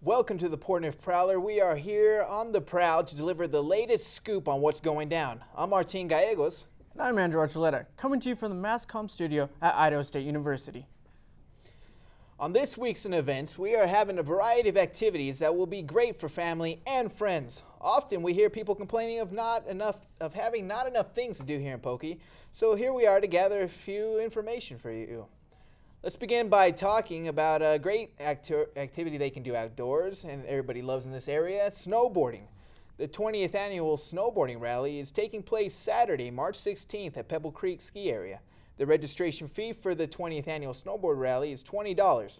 Welcome to the Portneuf Prowler. We are here on the prowl to deliver the latest scoop on what's going down. I'm Martin Gallegos. And I'm Andrew Archuleta, coming to you from the Mass Comm studio at Idaho State University. On this week's events, we are having a variety of activities that will be great for family and friends. Often we hear people complaining of having not enough things to do here in Pokey, so here we are to gather a few information for you. Let's begin by talking about a great activity they can do outdoors, and everybody loves in this area, snowboarding. The 20th annual snowboarding rally is taking place Saturday, March 16th at Pebble Creek Ski Area. The registration fee for the 20th annual snowboard rally is $20.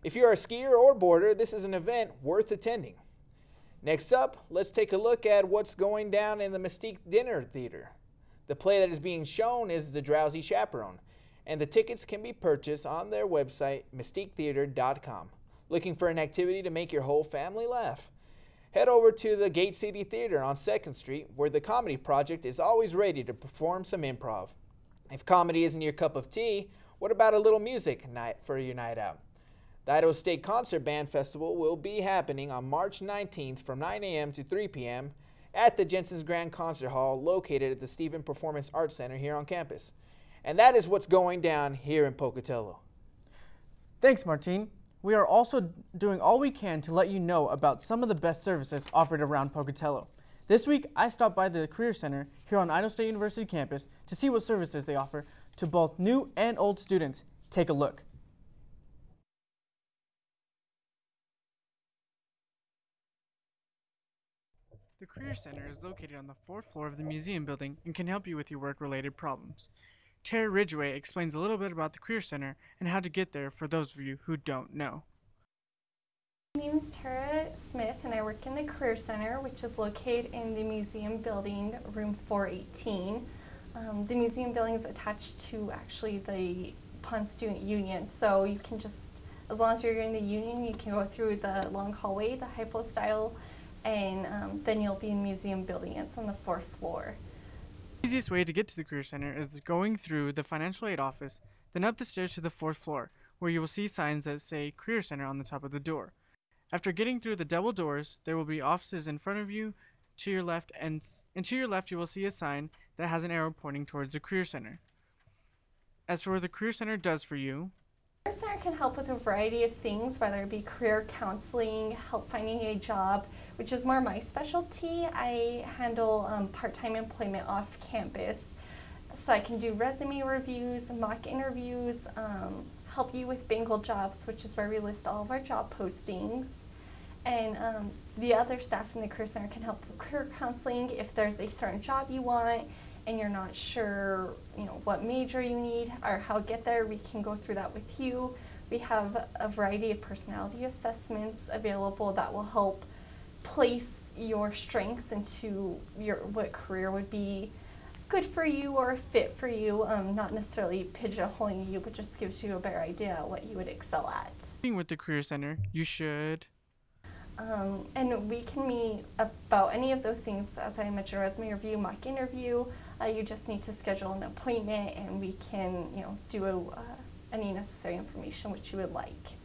If you're a skier or boarder, this is an event worth attending. Next up, let's take a look at what's going down in the Mystique Dinner Theater. The play that is being shown is The Drowsy Chaperone, and the tickets can be purchased on their website, mystiquetheater.com. Looking for an activity to make your whole family laugh? Head over to the Gate City Theater on 2nd Street, where the Comedy Project is always ready to perform some improv. If comedy isn't your cup of tea, what about a little music night for your night out? The Idaho State Concert Band Festival will be happening on March 19th from 9 a.m. to 3 p.m. at the Jensen's Grand Concert Hall located at the Stephen Performance Arts Center here on campus. And that is what's going down here in Pocatello. Thanks, Martine. We are also doing all we can to let you know about some of the best services offered around Pocatello. This week, I stopped by the Career Center here on Idaho State University campus to see what services they offer to both new and old students. Take a look. The Career Center is located on the 4th floor of the museum building and can help you with your work-related problems. Tara Ridgway explains a little bit about the Career Center and how to get there for those of you who don't know. My name is Tara Smith and I work in the Career Center, which is located in the museum building, room 418. The museum building is attached to actually the Pond Student Union, so you can just, as long as you're in the union, you can go through the long hallway, the hypostyle, and then you'll be in the museum building. It's on the 4th floor. The easiest way to get to the Career Center is going through the financial aid office, then up the stairs to the 4th floor, where you will see signs that say Career Center on the top of the door. After getting through the double doors, there will be offices in front of you, to your left, and to your left you will see a sign that has an arrow pointing towards the Career Center. As for what the Career Center does for you, the Career Center can help with a variety of things, whether it be career counseling, help finding a job, which is more my specialty. I handle part-time employment off campus, so I can do resume reviews, mock interviews, help you with Bengal jobs, which is where we list all of our job postings. And the other staff in the Career Center can help with career counseling if there's a certain job you want and you're not sure, what major you need or how to get there. We can go through that with you. We have a variety of personality assessments available that will help place your strengths into what career would be good for you or fit for you, not necessarily pigeonholing you, but just gives you a better idea of what you would excel at. With the Career Center, you should. And we can meet about any of those things, as I mentioned, resume review, mock interview. You just need to schedule an appointment and we can, do any necessary information which you would like.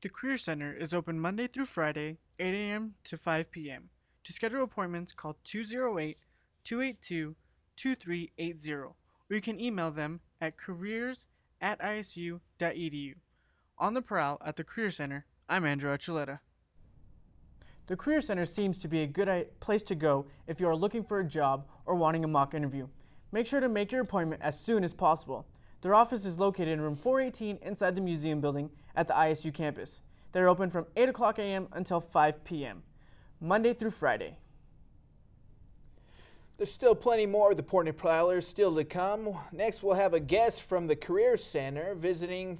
The Career Center is open Monday through Friday, 8 a.m. to 5 p.m. To schedule appointments, call 208-282-2380, or you can email them at careers@isu.edu. On the prowl at the Career Center, I'm Andrew Archuleta. The Career Center seems to be a good place to go if you are looking for a job or wanting a mock interview. Make sure to make your appointment as soon as possible. Their office is located in room 418 inside the museum building at the ISU campus. They're open from 8 o'clock a.m. until 5 p.m., Monday through Friday. There's still plenty more of the Portneuf Prowlers still to come. Next, we'll have a guest from the Career Center visiting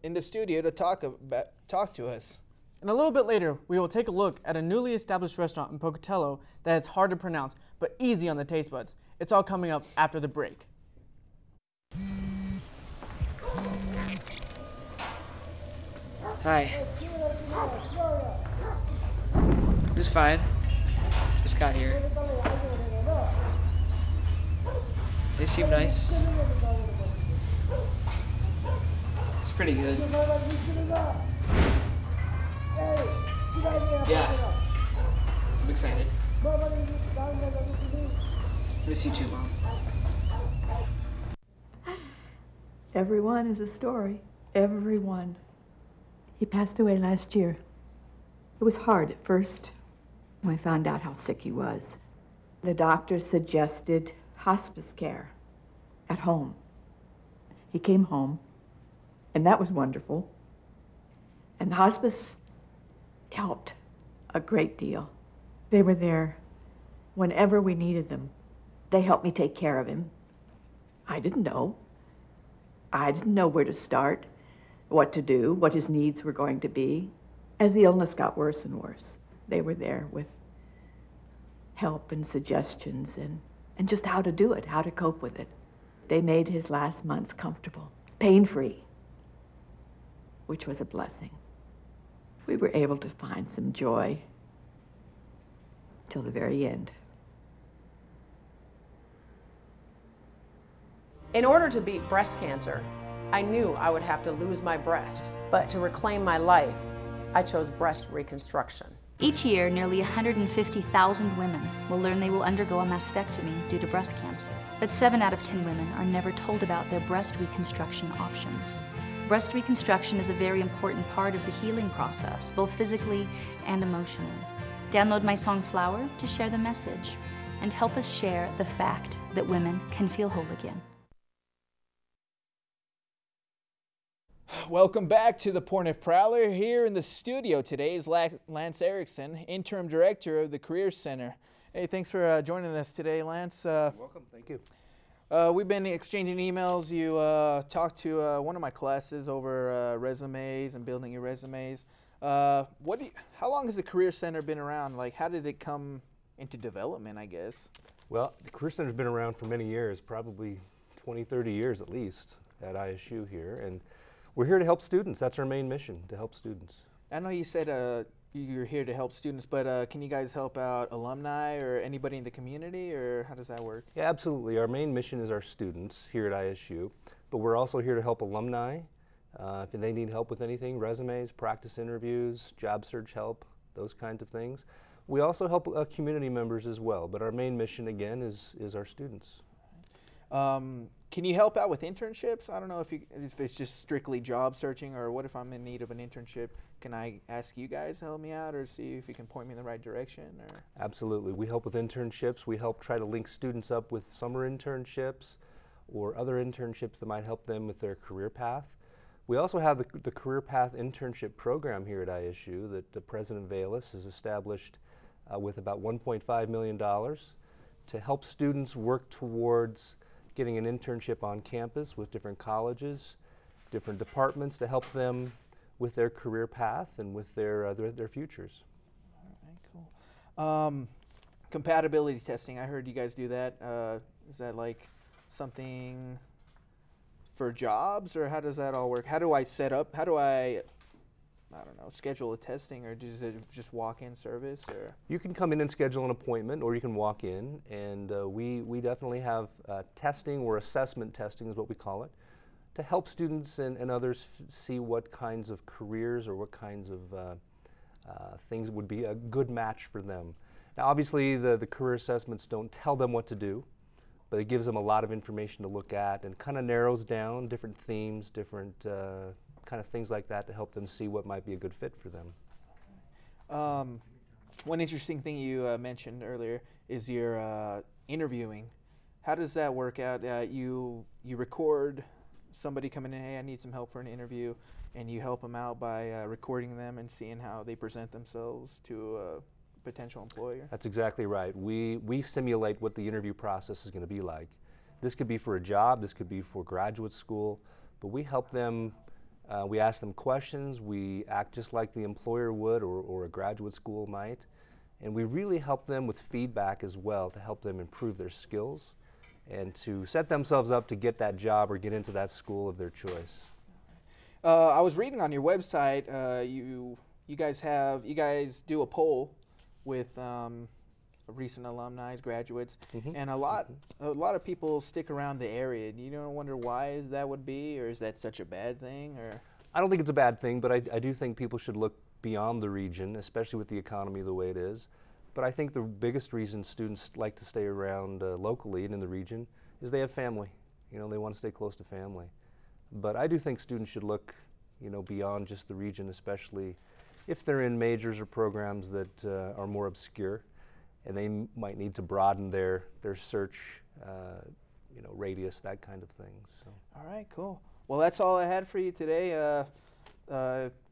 in the studio to talk to us. And a little bit later, we will take a look at a newly established restaurant in Pocatello that is hard to pronounce, but easy on the taste buds. It's all coming up after the break. Hi. Just fine. Just got here. They seem nice. It's pretty good. Yeah. I'm excited. Miss you too, Mom. Everyone is a story. Everyone. He passed away last year. It was hard at first when I found out how sick he was. The doctor suggested hospice care at home. He came home, and that was wonderful. And the hospice helped a great deal. They were there whenever we needed them. They helped me take care of him. I didn't know. I didn't know where to start, what to do, what his needs were going to be. As the illness got worse and worse, they were there with help and suggestions and just how to do it, how to cope with it. They made his last months comfortable, pain-free, which was a blessing. We were able to find some joy till the very end. In order to beat breast cancer, I knew I would have to lose my breasts. But to reclaim my life, I chose breast reconstruction. Each year, nearly 150,000 women will learn they will undergo a mastectomy due to breast cancer. But 7 out of 10 women are never told about their breast reconstruction options. Breast reconstruction is a very important part of the healing process, both physically and emotionally. Download my song Flower to share the message and help us share the fact that women can feel whole again. Welcome back to the Portneuf Prowler. Here in the studio today is Lance Erickson, Interim Director of the Career Center. Hey, thanks for joining us today, Lance. Welcome, thank you. We've been exchanging emails. You talked to one of my classes over resumes and building your resumes. How long has the Career Center been around? Like, how did it come into development, I guess? Well, the Career Center's been around for many years, probably 20, 30 years at least at ISU here. And we're here to help students. That's our main mission, to help students. I know you said you're here to help students, but can you guys help out alumni or anybody in the community, or how does that work? Yeah, absolutely. Our main mission is our students here at ISU, but we're also here to help alumni. If they need help with anything, resumes, practice interviews, job search help, those kinds of things. We also help community members as well, but our main mission, again, is our students. Can you help out with internships? I don't know if it's just strictly job searching, or what if I'm in need of an internship? Can I ask you guys to help me out, or see if you can point me in the right direction? Or? Absolutely. We help with internships. We help try to link students up with summer internships or other internships that might help them with their career path. We also have the Career Path Internship Program here at ISU that President Vallis has established with about $1.5 million to help students work towards getting an internship on campus with different colleges, different departments, to help them with their career path and with their futures. All right, cool. Compatibility testing, I heard you guys do that. Is that like something for jobs, or how does that all work? How do I set up, how do I don't know, schedule a testing, or is it just walk-in service? Or? You can come in and schedule an appointment, or you can walk in, and we definitely have testing, or assessment testing is what we call it, to help students and others see what kinds of careers or what kinds of things would be a good match for them. Now obviously the career assessments don't tell them what to do, but it gives them a lot of information to look at and kind of narrows down different themes, different kind of things like that to help them see what might be a good fit for them. One interesting thing you mentioned earlier is your interviewing. How does that work out? You record somebody coming in, hey, I need some help for an interview, and you help them out by recording them and seeing how they present themselves to a potential employer? That's exactly right. We simulate what the interview process is going to be like. This could be for a job, this could be for graduate school, but we help them We ask them questions, we act just like the employer would or a graduate school might, and we really help them with feedback as well to help them improve their skills and to set themselves up to get that job or get into that school of their choice. I was reading on your website, you guys do a poll with recent alumni, graduates, and a lot of people stick around the area. You don't wonder why that would be, or is that such a bad thing? Or I don't think it's a bad thing, but I do think people should look beyond the region, especially with the economy the way it is. But I think the biggest reason students like to stay around locally and in the region is they have family. You know, they want to stay close to family. But I do think students should look, you know, beyond just the region, especially if they're in majors or programs that are more obscure, and they might need to broaden their search, you know, radius, that kind of thing. So. All right, cool. Well, that's all I had for you today.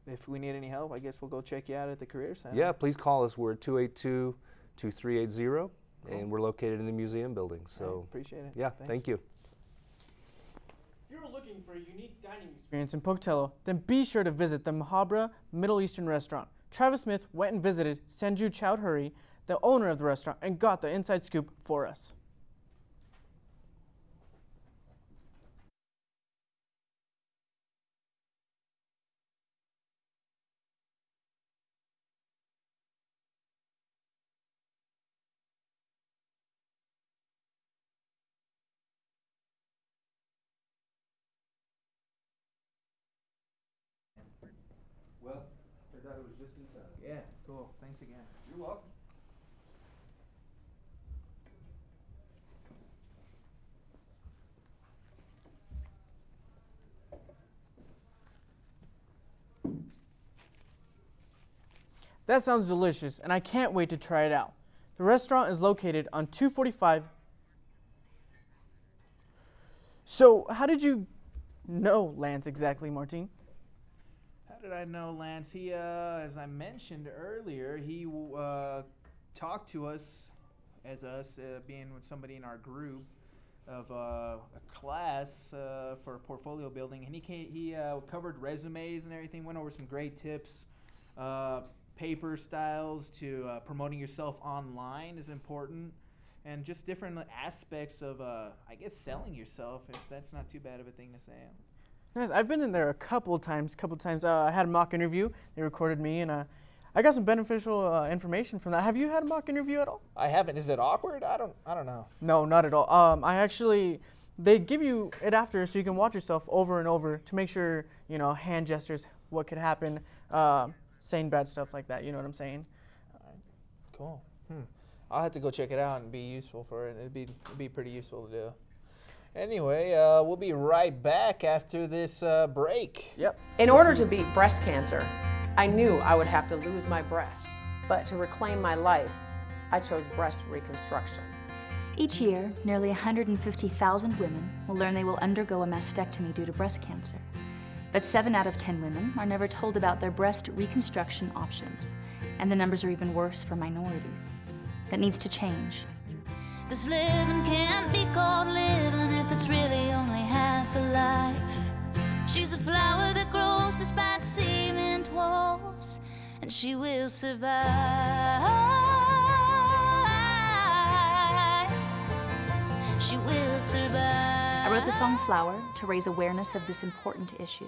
If we need any help, I guess we'll go check you out at the Career Center. Yeah, please call us. We're at 282-2380, and we're located in the museum building. So right, appreciate it. Yeah, thank you. If you're looking for a unique dining experience in Pocatello, then be sure to visit the Mahabra Middle Eastern restaurant. Travis Smith went and visited Sanju Chowdhury, the owner of the restaurant, and got the inside scoop for us. Well, I thought it was just in time. Yeah, cool. Thanks again. You're welcome. That sounds delicious, and I can't wait to try it out. The restaurant is located on 245. So, how did you know Lance exactly, Martine? How did I know Lance? He, as I mentioned earlier, he talked to us, being with somebody in our group of a class for portfolio building, and he covered resumes and everything, went over some great tips. Paper styles to promoting yourself online is important, and just different aspects of, I guess, selling yourself, if that's not too bad of a thing to say. Yes, I've been in there a couple times. I had a mock interview. They recorded me, and I got some beneficial information from that. Have you had a mock interview at all? I haven't. Is it awkward? I don't know. No, not at all. They give you it after, so you can watch yourself over and over to make sure, you know, hand gestures, what could happen, saying bad stuff like that. You know what I'm saying? All right. Cool. I'll have to go check it out and be useful for it. It'd be pretty useful to do. Anyway, we'll be right back after this break. Yep. In order to beat breast cancer, I knew I would have to lose my breasts. But to reclaim my life, I chose breast reconstruction. Each year, nearly 150,000 women will learn they will undergo a mastectomy due to breast cancer. But 7 out of 10 women are never told about their breast reconstruction options. And the numbers are even worse for minorities. That needs to change. This living can't be called living if it's really only half a life. She's a flower that grows despite cement walls, and she will survive. She will survive. I wrote the song Flower to raise awareness of this important issue.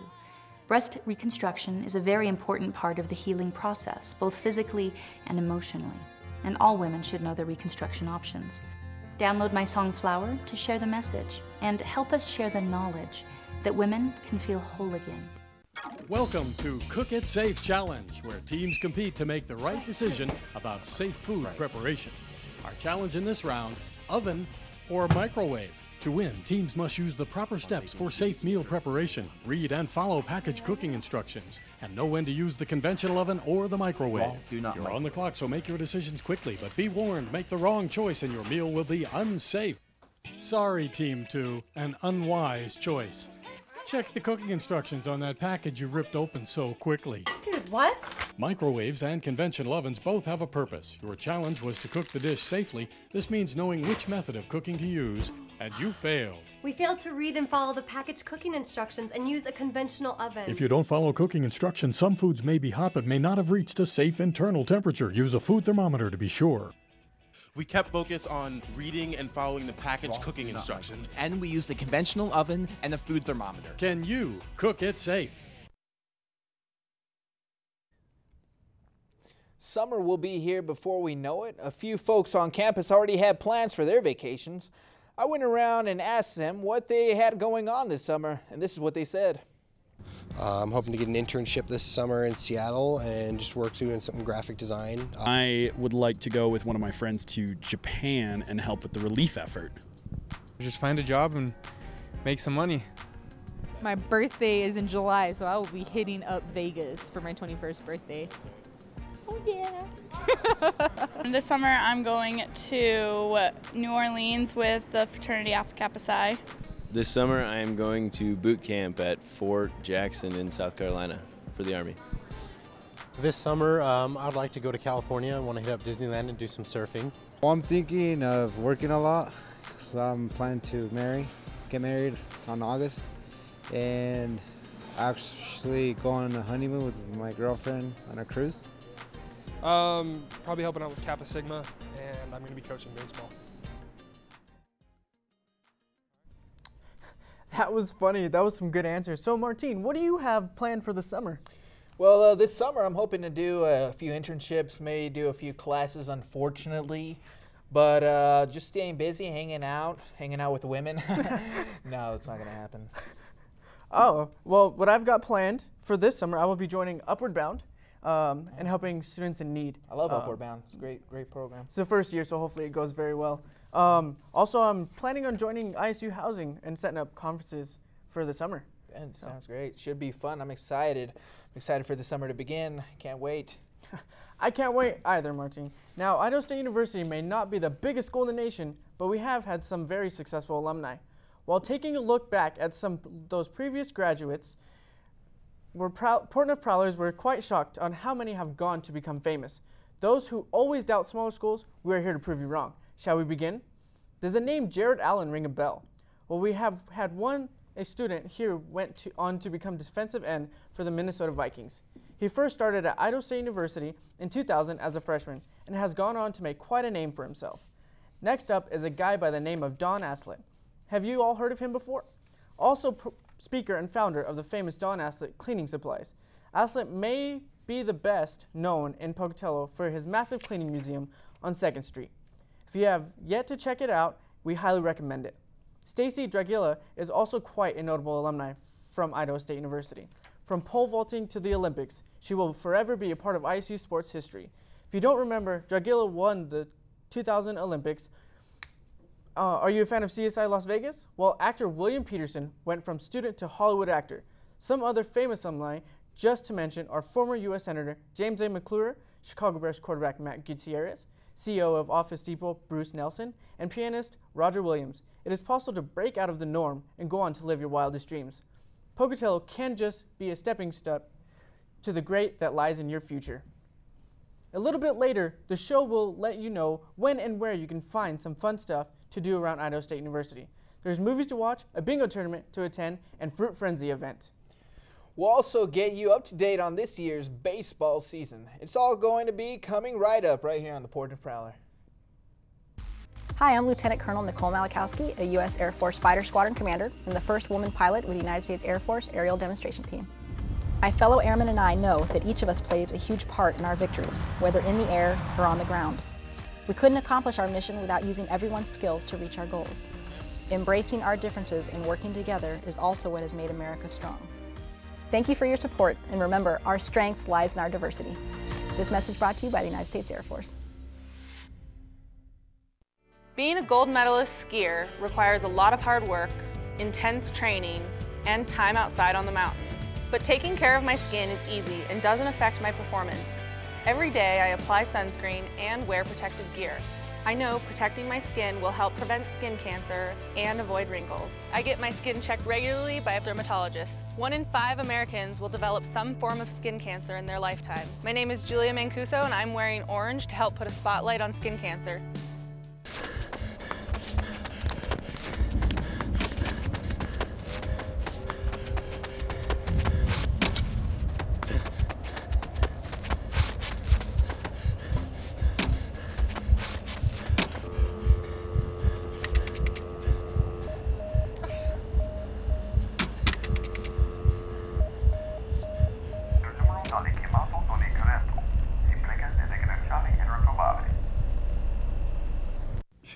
Breast reconstruction is a very important part of the healing process, both physically and emotionally. And all women should know their reconstruction options. Download my song Flower to share the message and help us share the knowledge that women can feel whole again. Welcome to Cook It Safe Challenge, where teams compete to make the right decision about safe food preparation. Our challenge in this round, oven or microwave. To win, teams must use the proper steps for safe meal preparation, read and follow package cooking instructions, and know when to use the conventional oven or the microwave. You're on the clock, so make your decisions quickly, but be warned, make the wrong choice and your meal will be unsafe. Sorry, Team 2, an unwise choice. Check the cooking instructions on that package you ripped open so quickly. Dude, what? Microwaves and conventional ovens both have a purpose. Your challenge was to cook the dish safely. This means knowing which method of cooking to use and you failed. We failed to read and follow the packaged cooking instructions and use a conventional oven. If you don't follow cooking instructions, some foods may be hot but may not have reached a safe internal temperature. Use a food thermometer to be sure. We kept focus on reading and following the packaged cooking instructions. And we used a conventional oven and a food thermometer. Can you cook it safe? Summer will be here before we know it. A few folks on campus already had plans for their vacations. I went around and asked them what they had going on this summer, and this is what they said. I'm hoping to get an internship this summer in Seattle and just work doing some graphic design. I would like to go with one of my friends to Japan and help with the relief effort. Just find a job and make some money. My birthday is in July, so I will be hitting up Vegas for my 21st birthday. Oh yeah! This summer I'm going to New Orleans with the fraternity Alpha Kappa Psi. This summer I am going to boot camp at Fort Jackson in South Carolina for the Army. This summer I'd like to go to California. I want to hit up Disneyland and do some surfing. Well, I'm thinking of working a lot, so I'm planning to get married on August, and actually go on a honeymoon with my girlfriend on a cruise. Probably helping out with Kappa Sigma, and I'm going to be coaching baseball. That was funny. That was some good answers. So, Martine, what do you have planned for the summer? Well, this summer I'm hoping to do a few internships, maybe do a few classes, unfortunately. But just staying busy, hanging out with women. No, it's not going to happen. Oh, well, what I've got planned for this summer, I will be joining Upward Bound. And helping students in need. I love Upward Bound. It's a great program. It's the first year, so hopefully it goes very well. Also, I'm planning on joining ISU Housing and setting up conferences for the summer. And sounds great. Should be fun. I'm excited. I'm excited for the summer to begin. Can't wait. I can't wait either, Martine. Now, Idaho State University may not be the biggest school in the nation, but we have had some very successful alumni. While taking a look back at some of those previous graduates, Portneuf Prowlers were quite shocked on how many have gone to become famous. Those who always doubt smaller schools, we are here to prove you wrong. Shall we begin? Does the name Jared Allen ring a bell? Well, we have had a student here went on to become defensive end for the Minnesota Vikings. He first started at Idaho State University in 2000 as a freshman and has gone on to make quite a name for himself. Next up is a guy by the name of Don Aslett. Have you all heard of him before? Also speaker and founder of the famous Don Aslett Cleaning Supplies. Aslett may be the best known in Pocatello for his massive cleaning museum on 2nd Street. If you have yet to check it out, we highly recommend it. Stacy Dragila is also quite a notable alumni from Idaho State University. From pole vaulting to the Olympics, she will forever be a part of ISU sports history. If you don't remember, Dragila won the 2000 Olympics. Are you a fan of CSI Las Vegas? Well, actor William Peterson went from student to Hollywood actor. Some other famous alumni, just to mention, are former U.S. Senator James A. McClure, Chicago Bears quarterback Matt Gutierrez, CEO of Office Depot Bruce Nelson, and pianist Roger Williams. It is possible to break out of the norm and go on to live your wildest dreams. Pocatello can just be a stepping step to the great that lies in your future. A little bit later, the show will let you know when and where you can find some fun stuff to do around Idaho State University. There's movies to watch, a bingo tournament to attend, and Fruit Frenzy event. We'll also get you up to date on this year's baseball season. It's all going to be coming right up right here on the Portneuf Prowler. Hi, I'm Lieutenant Colonel Nicole Malakowski, a U.S. Air Force Fighter Squadron Commander and the first woman pilot with the United States Air Force Aerial Demonstration Team. My fellow airmen and I know that each of us plays a huge part in our victories, whether in the air or on the ground. We couldn't accomplish our mission without using everyone's skills to reach our goals. Embracing our differences and working together is also what has made America strong. Thank you for your support, and remember, our strength lies in our diversity. This message brought to you by the United States Air Force. Being a gold medalist skier requires a lot of hard work, intense training, and time outside on the mountain. But taking care of my skin is easy and doesn't affect my performance. Every day I apply sunscreen and wear protective gear. I know protecting my skin will help prevent skin cancer and avoid wrinkles. I get my skin checked regularly by a dermatologist. 1 in 5 Americans will develop some form of skin cancer in their lifetime. My name is Julia Mancuso and I'm wearing orange to help put a spotlight on skin cancer.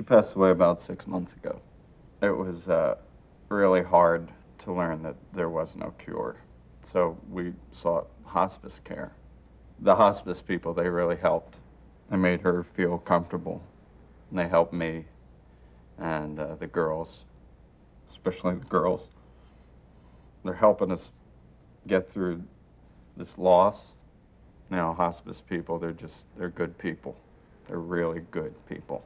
passed away about 6 months ago. It was really hard to learn that there was no cure. So we sought hospice care. The hospice people, they really helped. They made her feel comfortable. And they helped me and the girls, especially the girls. They're helping us get through this loss. Now, hospice people, they're good people. They're really good people.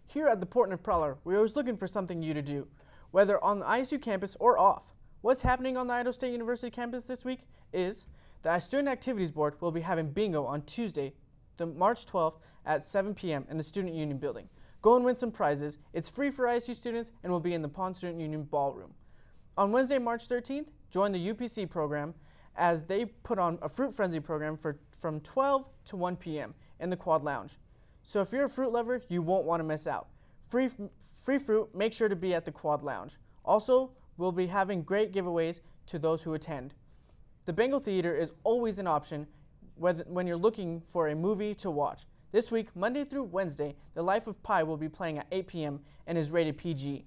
Here at the Portneuf Prowler, we're always looking for something new to do, whether on the ISU campus or off. What's happening on the Idaho State University campus this week is the Student Activities Board will be having bingo on Tuesday, March 12th at 7 p.m. in the Student Union building. Go and win some prizes. It's free for ISU students and will be in the Pond Student Union ballroom. On Wednesday, March 13th, join the UPC program as they put on a Fruit Frenzy program from 12 to 1 p.m. in the Quad Lounge. So if you're a fruit lover, you won't want to miss out. Free fruit, make sure to be at the Quad Lounge. Also, we'll be having great giveaways to those who attend. The Bengal Theater is always an option when you're looking for a movie to watch. This week, Monday through Wednesday, The Life of Pi will be playing at 8 p.m. and is rated PG.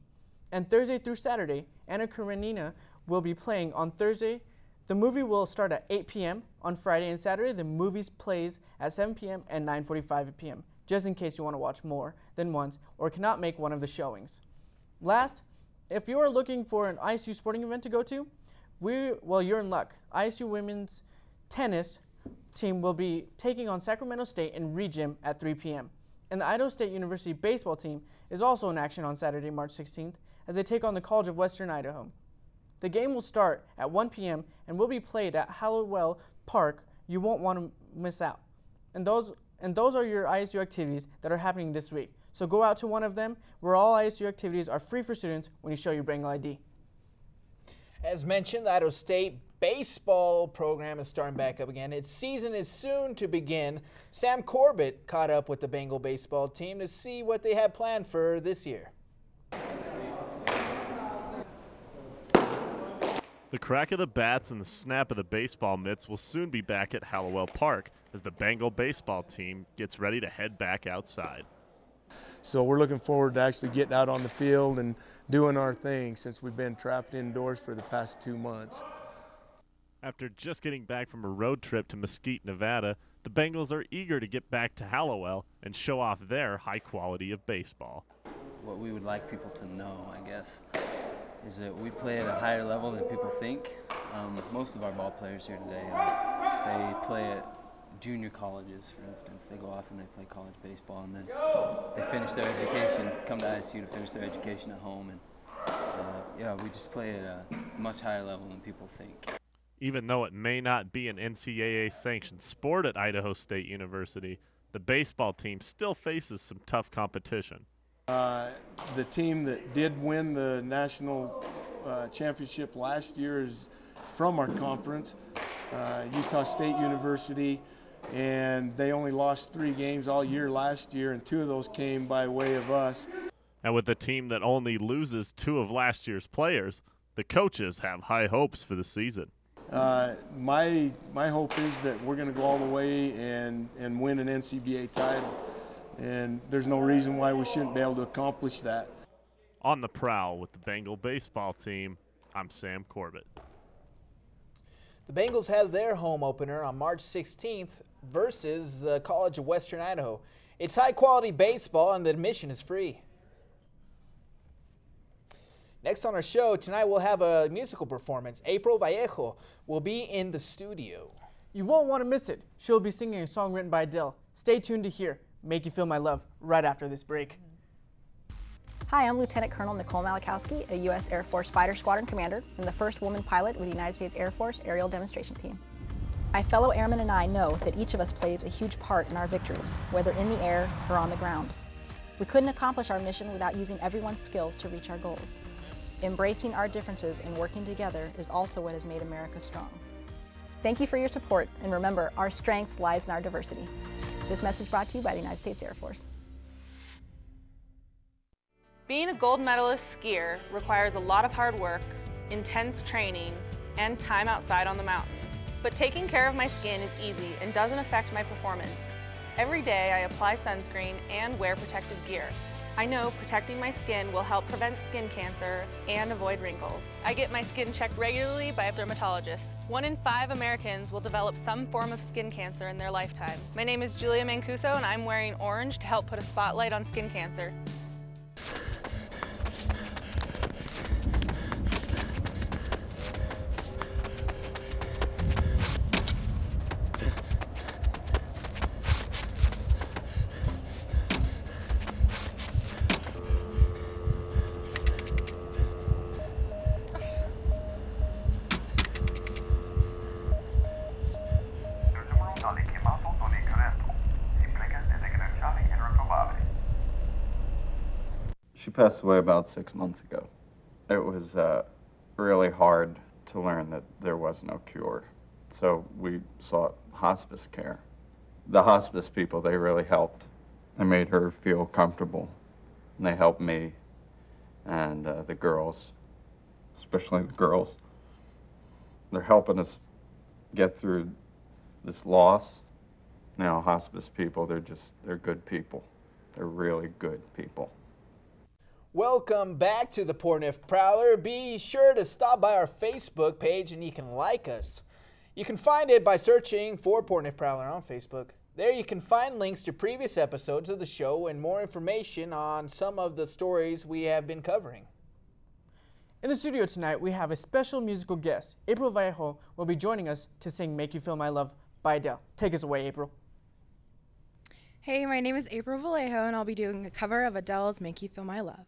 And Thursday through Saturday, Anna Karenina will be playing on Thursday. The movie will start at 8 p.m. on Friday and Saturday. The movie plays at 7 p.m. and 9:45 p.m., just in case you want to watch more than once or cannot make one of the showings. Last, if you are looking for an ISU sporting event to go to, you're in luck. ISU women's tennis team will be taking on Sacramento State in Regym at 3 p.m. And the Idaho State University baseball team is also in action on Saturday, March 16th, as they take on the College of Western Idaho. The game will start at 1 p.m. and will be played at Hallowell Park. You won't want to miss out. And those are your ISU activities that are happening this week. So go out to one of them, where all ISU activities are free for students when you show your Bengal ID. As mentioned, the Idaho State baseball program is starting back up again. Its season is soon to begin. Sam Corbett caught up with the Bengal baseball team to see what they have planned for this year. The crack of the bats and the snap of the baseball mitts will soon be back at Hallowell Park as the Bengal baseball team gets ready to head back outside. So we're looking forward to actually getting out on the field and doing our thing since we've been trapped indoors for the past 2 months. After just getting back from a road trip to Mesquite, Nevada, the Bengals are eager to get back to Hallowell and show off their high quality of baseball. What we would like people to know, I guess, is that we play at a higher level than people think. Most of our ball players here today, they play at junior colleges, for instance. They go off and they play college baseball, and then they finish their education, come to ISU to finish their education at home, and yeah, we just play at a much higher level than people think. Even though it may not be an NCAA-sanctioned sport at Idaho State University, the baseball team still faces some tough competition. The team that did win the national championship last year is from our conference, Utah State University, and they only lost 3 games all year last year, and 2 of those came by way of us. And with a team that only loses 2 of last year's players, the coaches have high hopes for the season. My hope is that we're going to go all the way and win an NCBA title, and there's no reason why we shouldn't be able to accomplish that. On the prowl with the Bengal baseball team, I'm Sam Corbett. The Bengals have their home opener on March 16th versus the College of Western Idaho. It's high-quality baseball and the admission is free. Next on our show, tonight we'll have a musical performance. April Vallejo will be in the studio. You won't want to miss it. She'll be singing a song written by Adele. Stay tuned to hear Make You Feel My Love right after this break. Hi, I'm Lieutenant Colonel Nicole Malachowski, a U.S. Air Force Fighter Squadron Commander and the first woman pilot with the United States Air Force Aerial Demonstration Team. My fellow airmen and I know that each of us plays a huge part in our victories, whether in the air or on the ground. We couldn't accomplish our mission without using everyone's skills to reach our goals. Embracing our differences and working together is also what has made America strong. Thank you for your support, and remember, our strength lies in our diversity. This message brought to you by the United States Air Force. Being a gold medalist skier requires a lot of hard work, intense training, and time outside on the mountain. But taking care of my skin is easy and doesn't affect my performance. Every day I apply sunscreen and wear protective gear. I know protecting my skin will help prevent skin cancer and avoid wrinkles. I get my skin checked regularly by a dermatologist. 1 in 5 Americans will develop some form of skin cancer in their lifetime. My name is Julia Mancuso and I'm wearing orange to help put a spotlight on skin cancer. She passed away about 6 months ago. It was really hard to learn that there was no cure. So we sought hospice care. The hospice people, they really helped. They made her feel comfortable. And they helped me and the girls, especially the girls. They're helping us get through this loss. Now, hospice people, they're good people. They're really good people. Welcome back to the Portneuf Prowler. Be sure to stop by our Facebook page and you can like us. You can find it by searching for Portneuf Prowler on Facebook. There you can find links to previous episodes of the show and more information on some of the stories we have been covering. In the studio tonight, we have a special musical guest. April Vallejo will be joining us to sing Make You Feel My Love by Adele. Take us away, April. Hey, my name is April Vallejo, and I'll be doing a cover of Adele's Make You Feel My Love.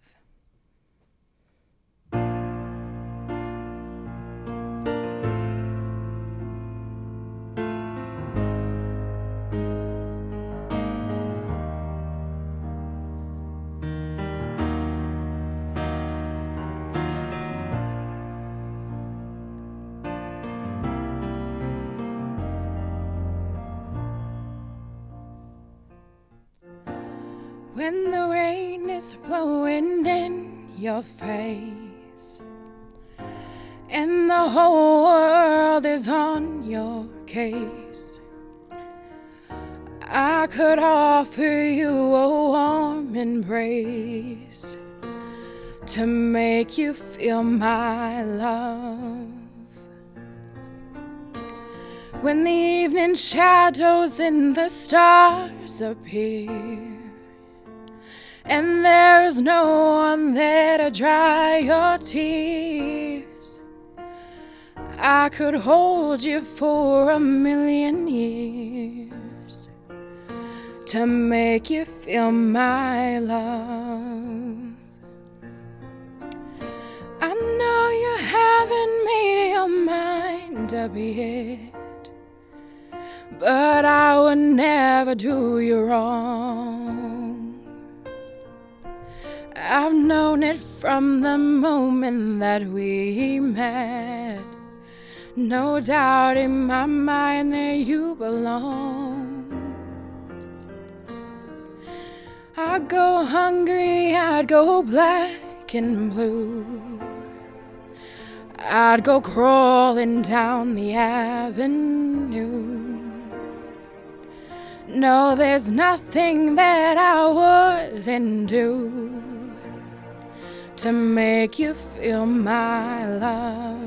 When the rain is blowing in your face and the whole world is on your case, I could offer you a warm embrace to make you feel my love. When the evening shadows and the stars appear and there's no one there to dry your tears, I could hold you for 1,000,000 years to make you feel my love. I know you haven't made your mind up yet, but I would never do you wrong. I've known it from the moment that we met. No doubt in my mind that you belong. I'd go hungry, I'd go black and blue, I'd go crawling down the avenue. No, there's nothing that I wouldn't do to make you feel my love.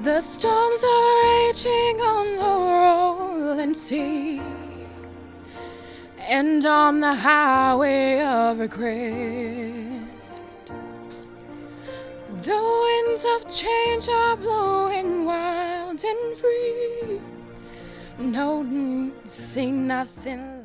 The storms are raging on the rolling sea and on the highway of regret. The winds of change are blowing wild and free. No, see nothing